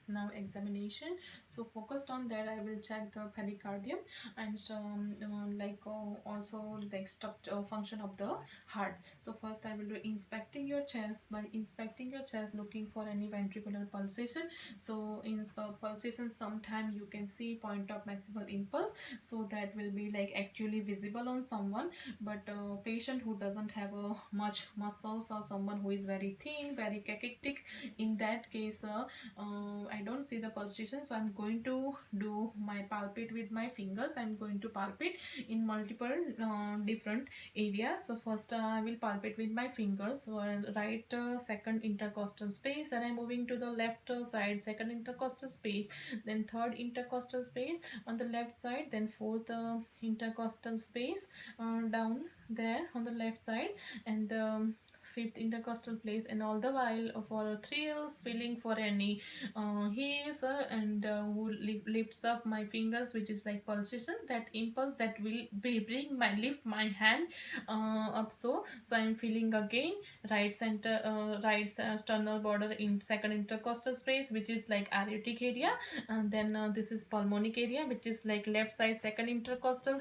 now examination. So focused on that, I will check the pericardium and also like structure function of the heart. So first I will do inspecting your chest. By inspecting your chest, looking for any ventricular pulsation. So in pulsation, sometime you can see point of maximal impulse, so that will be like actually visible on someone. But patient who doesn't have much muscles, or someone who is very thin, very cachectic, in that case I don't see the pulsation. So I'm going to do my palpate with my fingers. I'm going to palpate in multiple different areas. So first I will palpate with my fingers. So I'll right second intercostal space, then I'm moving to the left side, second intercostal space, then third intercostal space on the left side, then fourth intercostal space down there on the left side, and fifth intercostal place. And all the while for thrills, feeling for any heels and who lifts up my fingers, which is like pulsation, that impulse that will be bring my lift my hand up. So I'm feeling again right center right sternal border in second intercostal space, which is like aortic area, and then this is pulmonic area, which is like left side second intercostal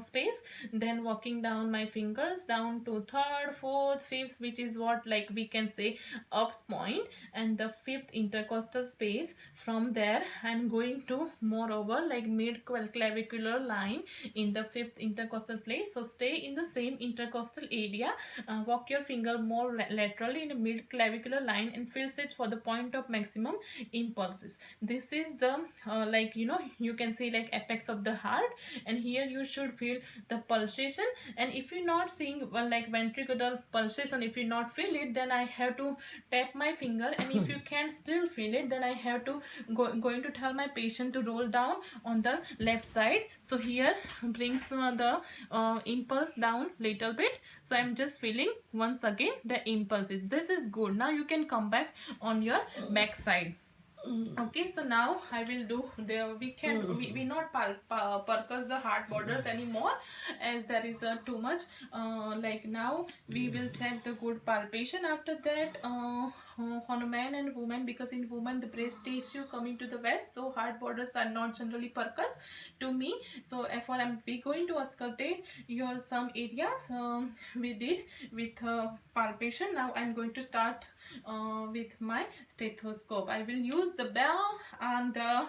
space. Then walking down my fingers down to third, fourth, fifth, which is what like we can say ups point, and the fifth intercostal space. From there I'm going to moreover like mid clavicular line in the fifth intercostal place. So stay in the same intercostal area, walk your finger more laterally in a mid clavicular line and feels it for the point of maximum impulses. This is the like you can see like apex of the heart, and here you should feel the pulsation. And if you're not seeing like ventricular pulsation, if you not feel it, then I have to tap my finger, and if you can still feel it, then I have to going to tell my patient to roll down on the left side. So here brings the impulse down little bit. So I'm just feeling once again the impulses. This is good. Now you can come back on your back side. Okay, so now I will do the we not percuss the heart borders anymore, as there is too much like now we will check the good palpation. After that on a man and woman, because in woman the breast tissue coming to the west, so heart borders are not generally percussed to me. So for we going to auscultate your some areas we did with palpation. Now I'm going to start with my stethoscope. I will use the bell and the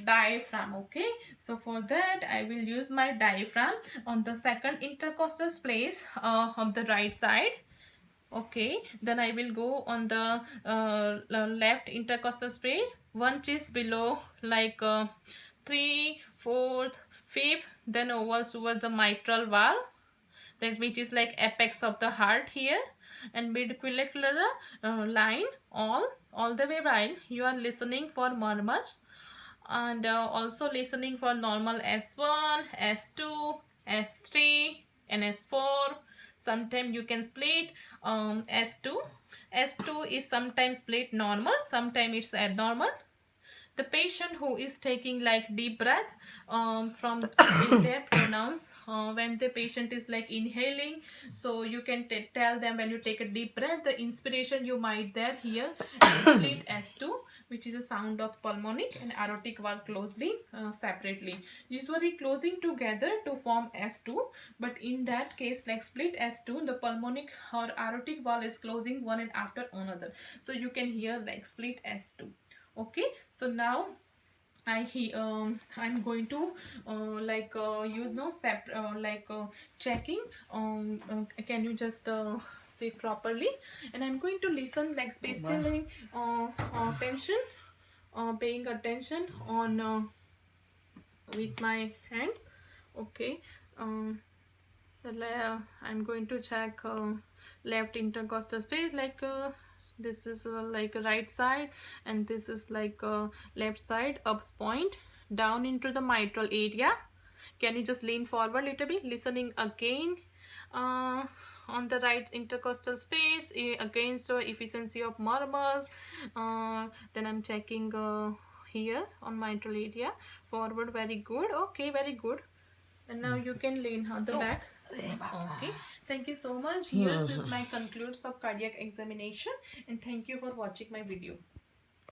diaphragm. Okay, so for that I will use my diaphragm on the second intercostal place on the right side. Okay, then I will go on the left intercostal space, one is below like 3, 4th, 5th, then over towards the mitral valve, that which is like apex of the heart here, and midclavicular line all the way while you are listening for murmurs, and also listening for normal S1, S2, S3 and S4. Sometimes you can split S2. S2 is sometimes split normal, sometimes it's abnormal. The patient who is taking like deep breath from in their pronouns when the patient is like inhaling, so you can tell them when you take a deep breath, the inspiration you might there hear split S2, which is a sound of pulmonic and aortic valve closely separately, usually closing together to form S2. But in that case like split S2, the pulmonic or aortic valve is closing one and after another, so you can hear like split S2. Okay, so now I'm going to use no checking. Can you just sit properly? And I'm going to listen like especially attention, paying attention on with my hands. Okay, I'm going to check left intercostal space, like this is like right side, and this is like left side ups point down into the mitral area. Can you just lean forward a little bit, listening again on the right intercostal space against efficiency of murmurs. Then I'm checking here on mitral area forward. Very good. Okay, very good. And now you can lean on the back. Okay, thank you so much. Here is my concludes of cardiac examination, and thank you for watching my video.